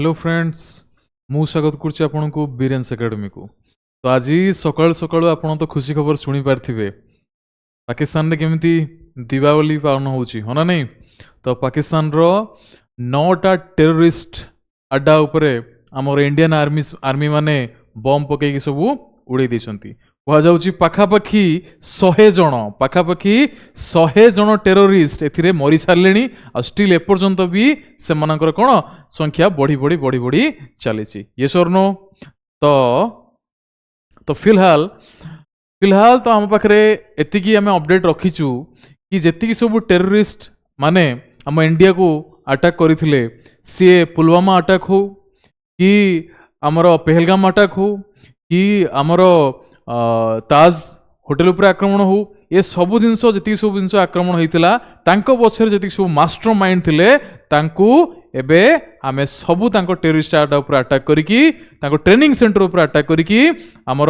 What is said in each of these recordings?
Hello friends मु स्वागत करुच्ची आपन को बीरेन्स एकेडमी को। तो आज सकाल सकाल आपन तो खुशी खबर शुणी पारे पाकिस्तान रे केमिति दीपावली पालन होची हो ना नहीं। तो पाकिस्तान रो 9टा टेररिस्ट अड्डा उपरे आमर इंडियन आर्मी माने बम पकई सब उड़े दी कहुच्छी पाखापाखी 100 जन टेरोरिस्ट एथिरे मरी सारे आ स्टिल एपर्यंत भी से मानकर कौन संख्या बढ़ी बढ़ी बढ़ी बढ़ी चली यस और नो। तो फिलहाल तो आम पाखे एतिकी आम अपडेट रखीचु कि जेतिकी सब टेरोरिस्ट माने आम इंडिया को अटैक करथिले सी पुलवामा अटैक हो कि आमर पहलगाम अटैक हो कि आमर ताज होटेल उपर आक्रमण हो ये सबू जिनस जी सब जिन आक्रमण होता पछर जी सब मास्टर माइंड थिले तांकु एबे आमे सबू टेररिस्ट अड्डा उपर अटैक करिकी ट्रेनिंग सेंटर उपर अटैक करिकी आमर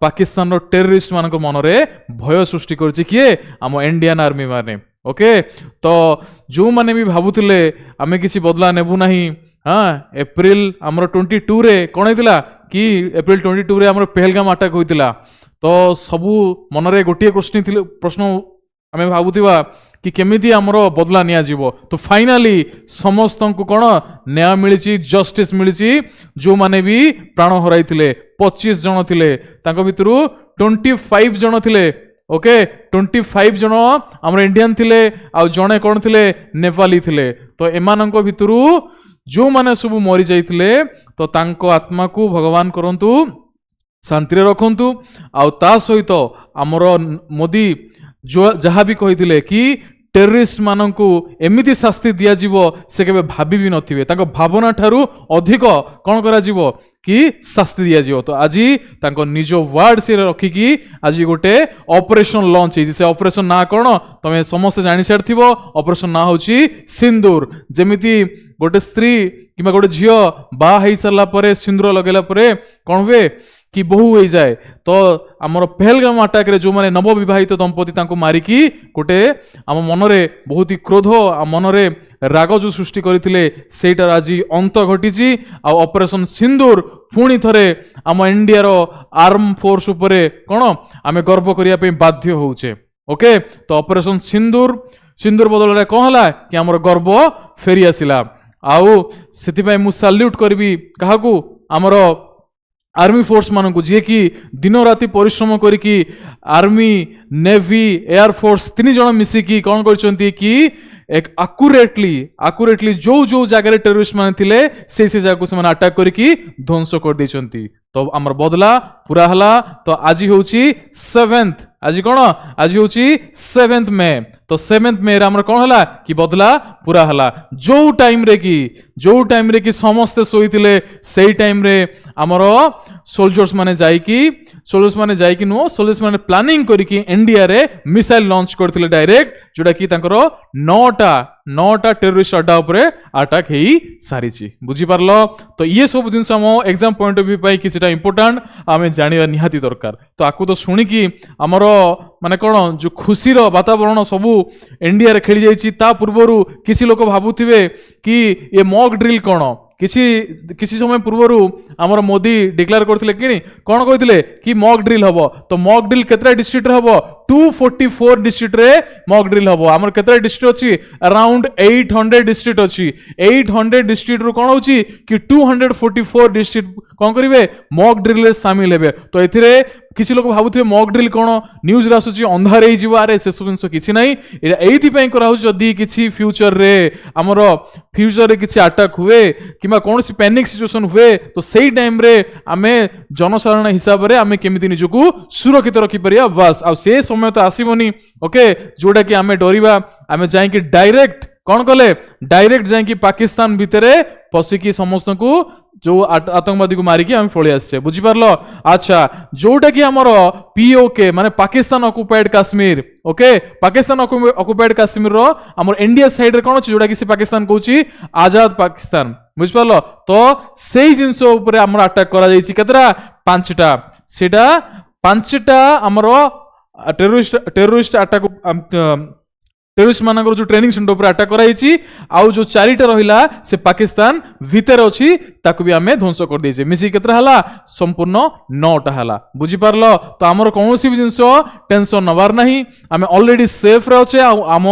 पाकिस्तान रो टेररिस्ट मान मनरे भय सृष्टि करछि किए आम इंडियन आर्मी माने। ओके तो जो माने भी भाबुथिले आमे किसी बदला नेबु नाही। हाँ एप्रिल आमर 22 रे कौन होता कि एप्रिल 22 रे आमर पहलगाम अटैक होता तो सबू मनरे गोटे प्रश्न आमे भाबुथिबा कि केमिति आमर बदला निया जीवो। तो फाइनाली समस्त को कौन न्याय मिली जस्टिस मिली जो माने भी प्राण हराइथिले 25 जन थिले तांको भितरु 25 जन थिले। ओके 25 जन आमर इंडियन थिले आ जणे कौन थिले नेपाली थिले। तो एमानंको भितरु जो माने सब मरी जाइथिले तो तांको आत्मा को भगवान करंतु शांति रखंतु आ ता सहित आमर मोदी जो जहाँ भी कही कि टेररिस्ट मानू एमिति शास्ति दिया जीवो से केबे भाभी भी नथिबे तांको भावना ठारू अधिक कौन करा जीवो कि शास्ति दिया जीवो। तो आज तांको निज वर्ड से रखिकी आज गोटे ऑपरेशन लॉन्च से ऑपरेशन ना कौन तमे समस्त जानि सारथिबो ऑपरेशन ना होची सिंदूर। जेमिति गोटे स्त्री किबा गोटे झियो बा हेई सरला परे सिंदूर लगेला परे कौन हुए कि बहु हो जाए। तो आमर पहलगाम अटैक रे जो माने नवविवाहित दंपति तांको मारिकी गोटे आम मनरे बहुत ही क्रोध आम मनरे राग जो सृष्टि करथिले सेटार आज अंत घटी आ ऑपरेशन सिंदूर पुणी थरे आम इंडिया रो आर्म फोर्स उपरे कौन आमे गर्व करिया पे बाध्य होउचे। ओके तो ऑपरेशन सिंदूर बदल रे कौन हला कि आमर गर्व फेरी आसिला आउ सेति मु सैल्यूट करबी काहाकू आमर आर्मी फोर्स मानू जी कि दिन राति परिश्रम करिकी आर्मी नेवी एयर फोर्स 3 जन मिसिकी कौन करछंती कि एक आकुरेटली जो जगह टेररिस्ट माने थिले से जगह को से अटैक करिकी ध्वंस कर देछंती। तो आमर बदला पूरा हला। तो आज होची 7th आज कौन आज होची 7th मे। तो 7th मे आमर कौन हला कि बदला पूरा हला। जो टाइम रे कि समस्ते सोईथिले सेई टाइम रे आमर सोल्जर्स माने जाइकी नो सोल्जर्स माने प्लानिंग करिकी इंडिया रे मिसाइल लॉन्च करथिले डायरेक्ट जोटा कि तांकर 9टा टेररिस्ट अड्डा उपरे अटैक हेई सारिची बुझी पारलो। तो ये सब जिनस हम एग्जाम पॉइंट ऑफ व्यू पाई किछटा इंपोर्टेंट आमे जानिबा निहाती दरकार। तो आकु तो सुनिकी हमर माने कोन जो खुशी रो वातावरण सबू इंडिया रे खेली जाइची ता पूर्वरु किछि लोक भाबुथिबे कि ये मॉक ड्रिल कोन किसी समय पूर्व आमर मोदी डिक्लेयर करथिले कि कौन कहथिले कि मॉक ड्रिल हबो। तो मॉक ड्रिल केतरा डिस्ट्रिक्ट रे हबो 244 डिस्ट्रिक्ट रे मॉक ड्रिल हबो। आमर केतरा डिस्ट्रिक्ट अछि अराउंड 800 डिस्ट्रिक्ट अछि 800 डिस्ट्रिक्ट रो कोन होछि कि 244 डिस्ट्रिक्ट कौन करिवे मॉक ड्रिल रे शामिल हेबे। तो एथिरे किसी लोक भाबुथिबे मॉक ड्रिल कोन न्यूज रे आसुछि अंधार हे जिवा रे से सब जिंस किछि नै एटा एथि पई करा होछि जदी किछि फ्यूचर रे आमर फ्यूचर रे किछि अटैक हुए किबा कोनसी पैनिक सिचुएशन हुए तो सेई टाइम रे आमे जनसाधारण हिसाब रे आमे केमिति निजको सुरक्षित रखि परिया बस आ से समय तो आसीबोनी। ओके जोटा कि आमे डरिबा आमे जाई कि डायरेक्ट कौन कले डायरेक्ट जाई कि पाकिस्तान भितरे पसिकी समस्त को जो आतंकवादी को मारिकी आम पलि आसे बुझी पारलो। अच्छा जोटा कि आमर पीओके माने Pakistan occupied Kashmir. Okay Pakistan occupied Kashmir रो आमर इंडिया साइड रे कोन अछि जोटा कि से पाकिस्तान कहउछि आजाद पाकिस्तान बुझी पारलो। तो सेही जिंस ऊपर आमर अटैक करा जाइछि केतरा 5टा सेटा 5टा आमर टेररिस्ट अटैक टेररिस्ट मानकर जो ट्रेनिंग सेंटर पर अटैक कराई आउ जो चारिटा रहिला से पाकिस्तान भितर अछि ताकू भी आमे ध्वंस कर देइछे मिसी केतरा हला संपूर्ण 9टा हला बुझी पारलो तो हमर कोनोसी भी जिंस टेंशन नबार नहीं आमे ऑलरेडी सेफ रे अछि आम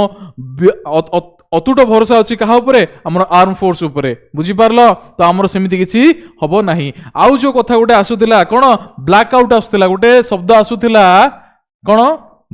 अतुट भरोसा अछि कहा उपरे हमर आर्म फोर्स उपरे बुझी पारलो तो हमर सेमिति किछि हबो नाही आउ जो कथा गोटे आसुतिला कोन ब्लैक आउट आसुतिला गोटे शब्द आसुतिला कोन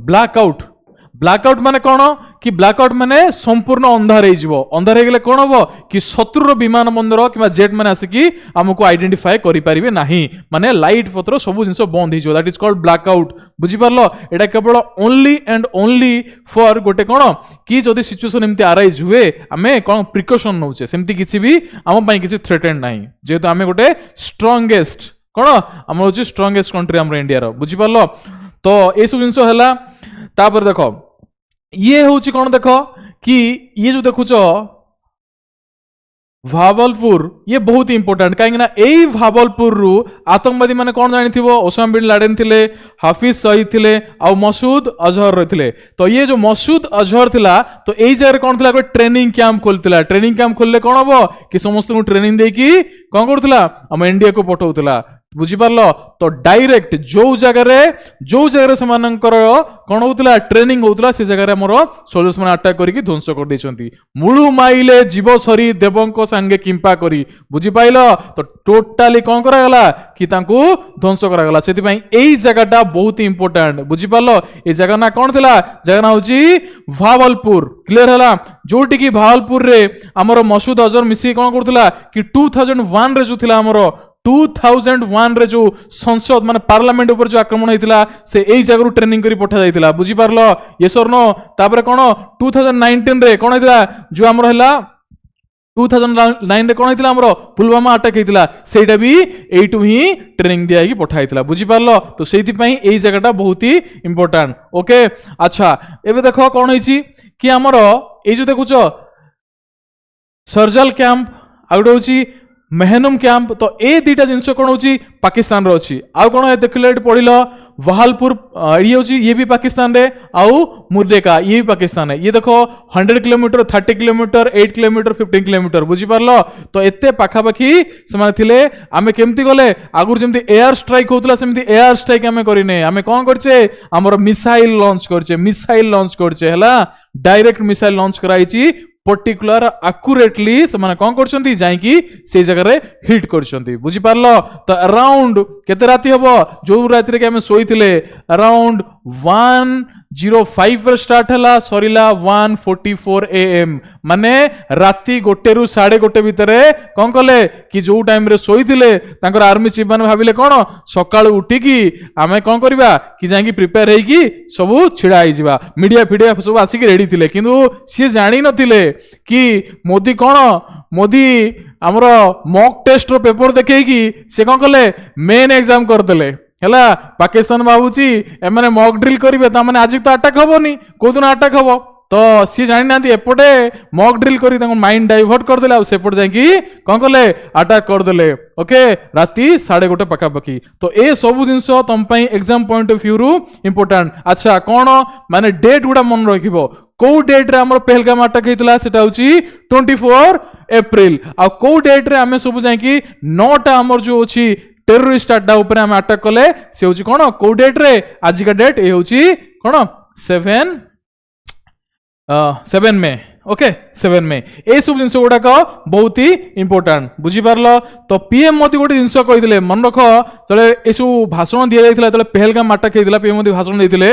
ब्लैक आउट माने कोन कि ब्लैक आउट माने संपूर्ण अंधार हो गले कोन हबो कि शत्रुर विमान बंदर किबा जेट माने आसिकी हमको आइडेंटिफाई करि परिबे नाही माने लाइट पत्र सब जिंस बंद हो that is called black out बुझी पारलो एटा केवल ओनली एंड ओनली फॉर गोटे कोन कि जदि सिचुएशन एमती अराइज हुए आमे कोन प्रिकॉशन नउचे सेमती किछि भी हम पई किछि थ्रेटेन नाही जेतो आमे गोटे स्ट्रांगेस्ट कोन हमर होछि स्ट्रांगेस्ट कंट्री हमर इंडिया रो बुझी पारलो तो ए सब जिंस हला तापर देखो ये होची कौन देखो कि ये जो देखुच भावलपुर ये बहुत इंपोर्टेंट कहीं ना यही भावलपुर रु आतंकवादी माने कौन जानी थी ओसामा बिन लादेन थिले हाफिज सईद थिले और मसूद अजहर रही तो ये जो मसूद अजहर थिला तो यही जगह कौन थिला ट्रेनिंग कैंप खोलतिला ट्रेनिंग कैंप खोलले कौन हम कि समस्त को ट्रेनिंग देकी कौन करथिला हम इंडिया को पठाउतिला बुझी पारलो तो डायरेक्ट जो जगह से मानकर कौन होता ट्रेनिंग होता से जगह मोर सोल्जर्स मैंने अटैक करके ध्वंस कर देछंती मुळु माइले जीव सरी देवंको संगे किंपा करी बुझी पाइलो तो टोटाली कौन करागला कि तांकू ध्वंस करागला सेति पई एई जगहटा बहुत इंपोर्टेंट बुझी पारलो ए जगह ना कौन थिला जगह ना होची भावलपुर क्लियर हला जोटी की भावलपुर रे हमर मसूद अजहर मिसी कौन करथिला कि 2001 रे जो थिला हमर 2001 रे जो संसद माने पार्लियामेंट ऊपर जो आक्रमण होइतिला से एई जगह ट्रेनिंग करी पठा जाइतिला बुझी पारलो यस और नो तापर कोन 2019 रे कोन होइतिला जो हमर हला 2009 रे कोन होइतिला हमर पुलवामा अटैक होइतिला सेटा भी एइटु ही ट्रेनिंग दिया कि पठा होइतिला बुझी पारलो तो सेति पई एई जगहटा बहुत ही इंपोर्टेंट ओके अच्छा एबे देखो कोन होइची कि हमर एई जो देखुचो सर्जल कैंप आउट होची मेहनम कैंप तो ए दुटा जिनस कौन होची पाकिस्तान रो अछि आउ कोन है देखले पढ़िल वहालपुर ये होची ये भी पाकिस्तान रे आउ मुर्देका ये भी पाकिस्तान है ये देखो 100 किलोमीटर 30 किलोमीटर 8 किलोमीटर 15 किलोमीटर बुझी पारलो तो एते पाखा पाखी समान थिले आमे केमती गले आगुर जेमती एयर स्ट्राइक होतला सेमती एयर स्ट्राइक आमे करिने आमे कोन करछे हमर मिसाइल लॉन्च करछे हला डायरेक्ट मिसाइल लॉन्च कराइची पर्टिकुलर आकुरेटली से माने कौन करछंती जाई कि से जगह रे हिट करछंती बुझी पारलो तो अराउंड केते राती हबो जो राती रे के हम सोइथिले अराउंड 1:05 रे स्टार्ट हला सरीला 1:44 AM माने राती 1 रु 1:30 भितरे कौन कले कि जो टाइम रे सोइथिले तांकर आर्मी चीफ माने भाबिले कोन सकाळ उठी कि आमे कौन करबा कि जाई कि प्रिपेयर हेई कि सब छिड़ा आइ जिबा मीडिया फीडिया सब आसी कि रेडी थिले किंतु सी जानि नथिले कि मोदी हमर मॉक टेस्ट रो पेपर देखै कि से कौन कले मेन एग्जाम कर देले हला पाकिस्तान भावुची एमाने मॉक ड्रिल करिवे ता माने आज तो अटैक हबोनी कोदिन अटैक हबो तो सी जानि नांती एपटे मॉक ड्रिल करी तांको माइंड डाइवर्ट कर देले आ सेपट जाई कि कोन कले अटैक कर देले ओके राती 1:30 पका पकी तो ए सब जिंस तम पई एग्जाम पॉइंट ऑफ व्यू रु इंपोर्टेंट अच्छा कोन माने डेट गुडा मन रखिबो को डेट रे हमर पहलगाम अटैक हेतला सेटा होची 24 अप्रैल आ को डेट रे हमें सब जाई कि 9टा हमर जो होची टेररिस्ट अड्डा ऊपर हम अटैक कले से होची कोन को डेट रे आज का डेट ए होची कोन 7 मई ओके 7 मई ए सब जिंस गुडा बहुत ही इंपोर्टेंट बुझी पारलो तो पीएम मोदी गोटे जिंस कहिथिले मन रख तले ए सब भाषण दिया जाइथिला तले पहलगाम अटैक हेतिला पीएम मोदी भाषण देथिले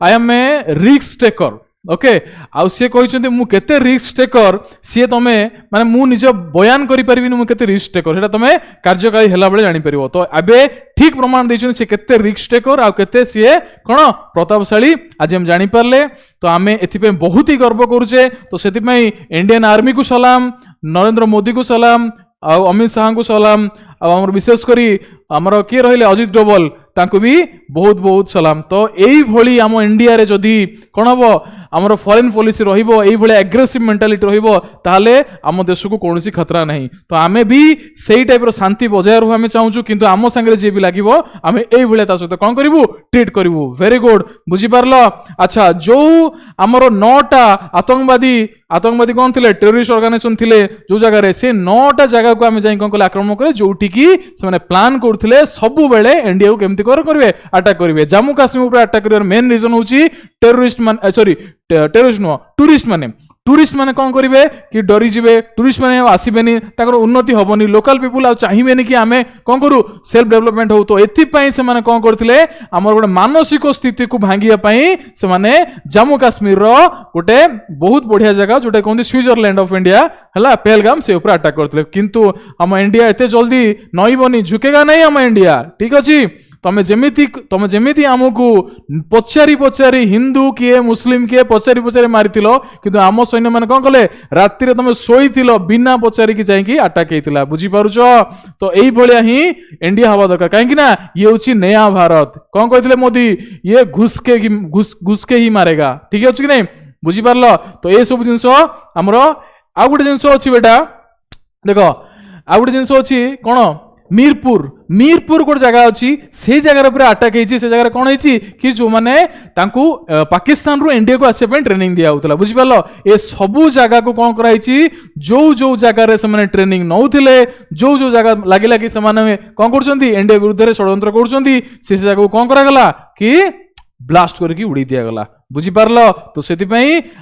I am a risk taker okay आउ सी कहते मु केते रिस्क टेकर सी तमे माने मु निज बयान करि परिबिनी मु केते रिस्क टेकर सेटा तमे कार्यकारी हेला बेले जानि परिबो तो अबे ठीक प्रमाण दैछन से केते रिस्क टेकर आ केते सी कोन प्रतापशाली आज हम जानि परले तो आमे एथि पे बहुत ही गर्व करूचे तो सेति पई इंडियन आर्मी को सलाम नरेंद्र मोदी को सलाम आ अमित शाह को सलाम आ हमर विशेष करी हमर के रहिले अजित डोबल तांको भी बहुत बहुत सलाम। तो एई भली आम इंडिया रे जदी कोन हबो आमर फॉरेन पॉलिसी रहिबो एई भली एग्रेसिव मेंटालिटी रहिबो ताले आम देश को कोनोसी खतरा नहीं। तो आमे भी सेई टाइप रो शांति बजाय रहो आमे चाहूछु, किंतु आम संगे जे भी लागिबो आमे एई भली ता सहित कोन करिवु ट्रीट करिवु। वेरी गुड, बुझी पारलो। अच्छा, जो आमर 9टा आतंकवादी कौन थे, टेरोरिस्ट ऑर्गेनाइजेशन थे जो जगह से 9टा जगह को आम जाई कौन कले आक्रमण करे जोठी की से माने प्लान करथिले सबु बेले इंडिया को केमती करिवे अटैक करिवे। जम्मू काश्मीर ऊपर अटैक करिवार मेन रीजन होची टेरोरिस्ट मान सॉरी टेरोरिस्ट नो टूरिस्ट माने कौन करिवे कि डरी जिवे, टूरिस्ट माने आसीबेनी, ताकर उन्नति होबनी, लोकल पीपुल आ चाहिबेनी कि आमे कौन करू सेल्फ डेवलपमेंट हो। तो एथि पई से माने कौन करथिले हमर गोटे मानसिक स्थिति को भांगिया पई से माने जम्मू काश्मीर रो गोटे बहुत बढ़िया जगह जोटे कहते स्विट्जरलैंड ऑफ इंडिया हला पहलगाम से ऊपर अटैक करथिले। किंतु हम इंडिया एते जल्दी नईबनी, झुकेगा नहीं हम इंडिया, ठीक अछि। तमे जेमिति आमको पचारि हिंदू किए मुस्लिम किए पचारि मारिथिलो, किंतु आम सैन्य माने कौन कले राति रे तमे सोईथिलो बिना पचारि की जाईकी अटैक हेतिला, बुझी पारुछो। तो एई भलिया ही इंडिया हवा दरकार, काहेकि ना ये होची नया भारत। कौन कहथिले मोदी, ये घुस के ही मारेगा, ठीक अछि कि नहीं, बुझी पारलो। तो ए सब जिंस हमरो आ गुटे जिंस अछि बेटा, देखो आ गुटे जिंस अछि कोन मीरपुर गोटे जगह अच्छी से जगह पर अटैक होती, से जगह कौन होती कि जो मैंने पाकिस्तान रु इंडिया को आसपा ट्रेनिंग दिया होता, बुझिपार। ये सबू जगह को कौन कराई जो जगह से ट्रेनिंग नौले जो जगह लगे कि कौन कर इंडिया विरुद्ध षड्यंत्र कर जगह को कौन करागला कि ब्लास्ट करके उड़ी दिगला, बुझिपार। तो से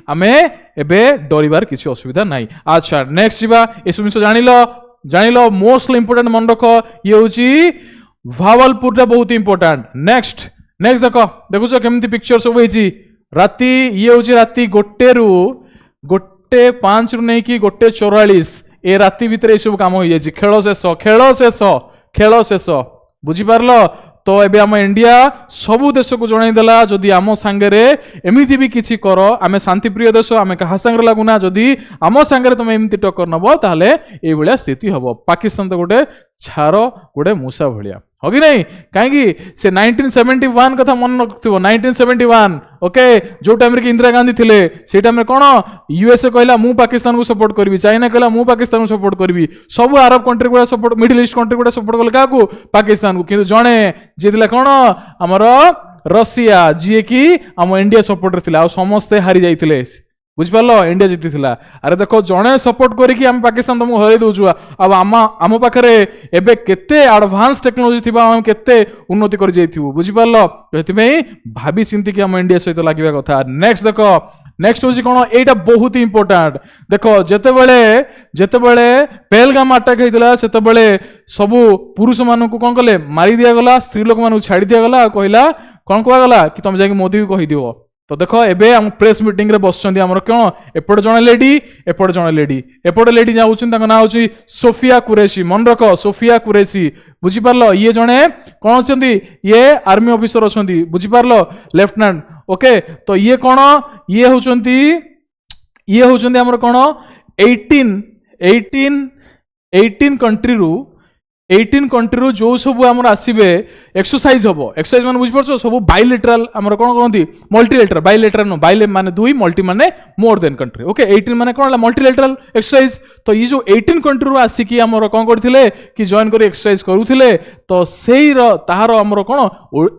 आमे एबे डरिबार किसी असुविधा नहीं। अच्छा, नेक्स्ट जीवा ये सब जिन जानिलो मोस्ट इंपोर्टेंट मन रख, ये होची भावलपुर टा बहुत इंपोर्टेंट। नेक्स्ट देखो केमती पिक्चर सब होईची राती, ये होची राती 1:05 रु नहीं कि 1:44 ए राती भितर सब काम हो जाई। खेल शेष बुझिपारलो। तो एबे आम इंडिया सबु देश को जणाई देला जदि आम सांगे एमिति भी किछि कर, आमे शांति प्रिय देश, आमे कहा सांगे लागुना, जदि आम सांगे तुम एमती टक्कर नब ताहले ए भलिया स्थिति हबो। पाकिस्तान तो गोटे छार गोटे मूसा भलिया हो कि नहीं, कहीं से 1971 कथा मन रखिथो, 1971 ओके, जो टाइम रे इंदिरा गांधी थिले से टाइम रे कोन यूएसए कहला मु पाकिस्तान को सपोर्ट करबी, चाइना कहला मु पाकिस्तान को सपोर्ट करबी, सब अरब कंट्री गुडा सपोर्ट, मिडिल ईस्ट कंट्री गुडा सपोर्ट कले काकू पाकिस्तान को। किंतु जणे जे दिला कोन हमर रशिया जे कि हम इंडिया सपोर्ट रे थिला, समस्ते हारी जाइथिले, बुझिपार इंडिया जीति थिला। अरे देखो जड़े सपोर्ट करिकी हम पाकिस्तान तुमको हरई दउछु, अब आम पाखरे एबे केते एडवांस टेक्नोलॉजी थिबा, हम केते उन्नति कर जाइथिबु, बुझिपार। एथिबेई भाबी चिंती कि हम इंडिया सहित लागिबा कथा। नेक्स्ट देखो, नेक्स्ट होची कोन, एटा बहुत इंपोर्टेंट। देखो जेतेबेले पहलगाम अटैक हेतिला सेतेबेले सबु पुरुष मानकु कोन कले मारी दिया गला, स्त्री लोक मानकु छाड़ी दिया गला, कहला कोन कहवा गला कि तुम जाके मोदी को कहि दियो। तो देखो एबे हम प्रेस मीटिंग रे बसछन्ती हमर क्यों एपट जणे लेडी एपट लेडी जाउछन, ताको ना होची सोफिया कुरैशी, मन रखो सोफिया कुरैशी, बुझी पारलो। ये जणे कोन होछन्ती, ये आर्मी ऑफिसर होछन्ती, बुझी पारलो, लेफ्टिनेंट ओके। तो ये कोन ये होछन्ती हमर कोन 18 कंट्री रु जो सब आमर आसबे एक्सरसाइज हम, एक्सरसाइज मान बुझी पारछो सब बाइलेटराल आमर कोन कहंती मल्टीलेटराल, बाइलेटराल नो बाइले माने दुई, मल्टी माने मोर देन कंट्री ओके। 18 माने कोन मल्टीलेटराल एक्सरसाइज। तो ये जो 18 कंट्री रु आसिकी आमर कोन करथिले कि जॉइन करी एक्सरसाइज करूथिले, तो सेही रो ताहारो आमर कोन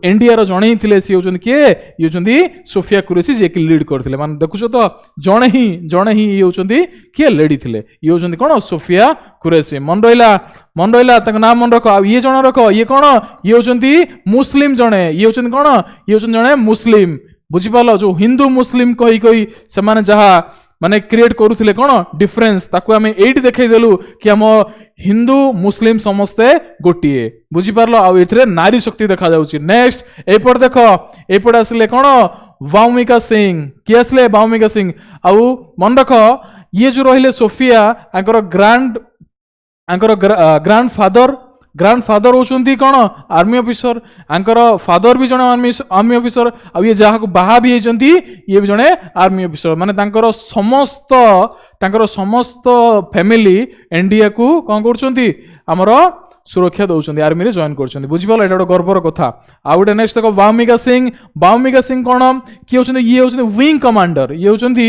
इंडिया रो जणै थिले, सी होचन के ये होचंती सोफिया कुरैशी जे कि लीड करथिले, माने देखुछो तो जणे ही ये होचंती के लेडी थिले, ये होचंती कोन सोफिया कुरैशी। मन रहिला तक नाम मन रखो। ये जण रखो, ये कौन ये होचंती मुस्लिम जणे, ये होचंती कौन ये होचंती जणे मुस्लिम, बुझी पालो। जो हिंदू मुस्लिम कही से माने जहा माने क्रिएट करूथिले कोन डिफरेंस, ताको हमें एइट देखाई देलु कि हम हिंदू मुस्लिम समस्ते गोटिए, बुझी पारलो। आ एथरे नारी शक्ति देखा जाउची। नेक्स्ट एपट देखो, एपट आसले कोन वाउमिका सिंह, कि आसले वाउमिका सिंह। आउ मन रखो ये जो रहिले सोफिया आंकर ग्रांड फादर होचंती कोन आर्मी ऑफिसर, आंकर फादर भी जणे आर्मी ऑफिसर, आ ये जहा को बाहा भी हेचंती ये भी जणे आर्मी ऑफिसर, माने तांकर समस्त फैमिली इंडिया को कोन करचंती हमर सुरक्षा दौरान आर्मी रे जॉइन कर बुझिपाल एटा गोटे गर्वर कथा आ गोटे नेक्स्ट देख वामिका सिंह कौन किए होचंदी ये होचंदी विंग कमांडर ये होचंदी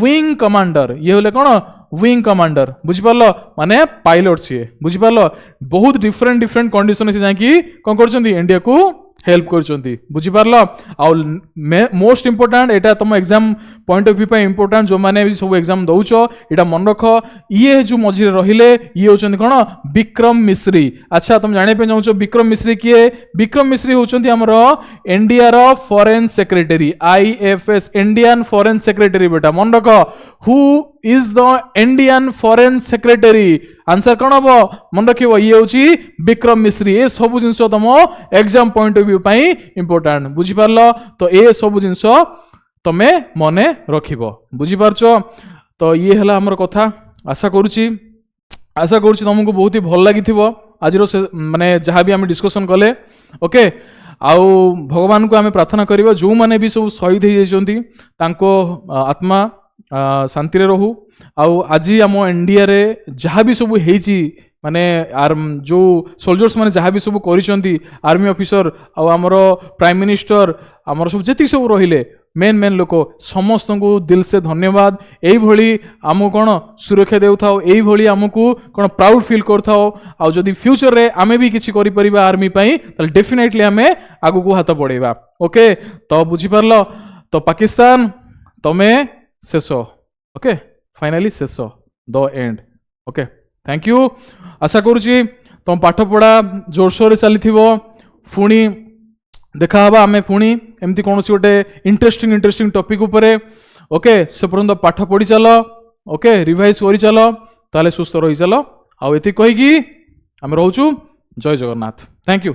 विंग कमांडर ये होले कौन विंग कमांडर बुझिपाल माने पायलट सी बुझिपाल बहुत डिफरेंट डिफरेंट कंडीशन से जाकि कोन करचंदी इंडिया को हेल्प करचंती बुझिपारल आ मोस्ट इंपोर्टेंट एटा तुम एग्जाम पॉइंट ऑफ व्यू पे इंपोर्टेंट जो माने भी सब एग्जाम दउछ एटा मन रख ये जो मझिरे रहिले ये होचंती कोन विक्रम मिश्री अच्छा तुम जाने पे जाउछ विक्रम मिश्री किए विक्रम मिश्री होचंती हमर इंडिया रो foreign secretary IFS Indian foreign secretary बेटा मन रख who is the Indian foreign secretary answer कौन हम मन रखियो ये होची विक्रम मिश्री ये सब जिनस तुम exam point of view pi important बुझी पारल तो ये सब जिनस तमे मने रखिबो बुझी पारछ तो ये हला हमर कथा आशा करूची तुमको बहुत ही भल लागिथिबो आज माने जहाँ भी आम डिस्कसन कले ओके आउ भगवान को आम प्रार्थना करबा जो माने भी सब शहीद हो जाइछंती तांको आत्मा शांति रे रहू आउ आज आम इंडिया रे जहाँ भी सब हेची माने जो सोल्जर्स माने जहाँ भी सब करिसंती आर्मी ऑफिसर आउ हमर प्राइम मिनिस्टर हमर सब जति सब रहिले मेन लोक समस्त को दिल से धन्यवाद यही भली आमको कौन सुरक्षा देउथाओ यही भली आमको कौन प्राउड फील करथाओ आउ जदि फ्यूचर रे आमे भी किछि करि परिबा आर्मी पई त डेफिनेटली आमे आगु को हाथ बढ़ेबा ओके तो बुझी पारलो तो पाकिस्तान तमे शेष ओके फाइनली शेष the end okay thank you आशा करूची तुम पाठ पढ़ा जोरसोर चली पुणी देखा हवा आमे पुणी एमती कौन गोटे इंटरेस्टिंग टॉपिक उपरे ओके से पर्यंत पाठ पढ़ी चल ओके रिवाइज करी चल ताले सुस्थ रही चल आउ एति कहीकि आमे रहूचु जय जगन्नाथ थैंक यू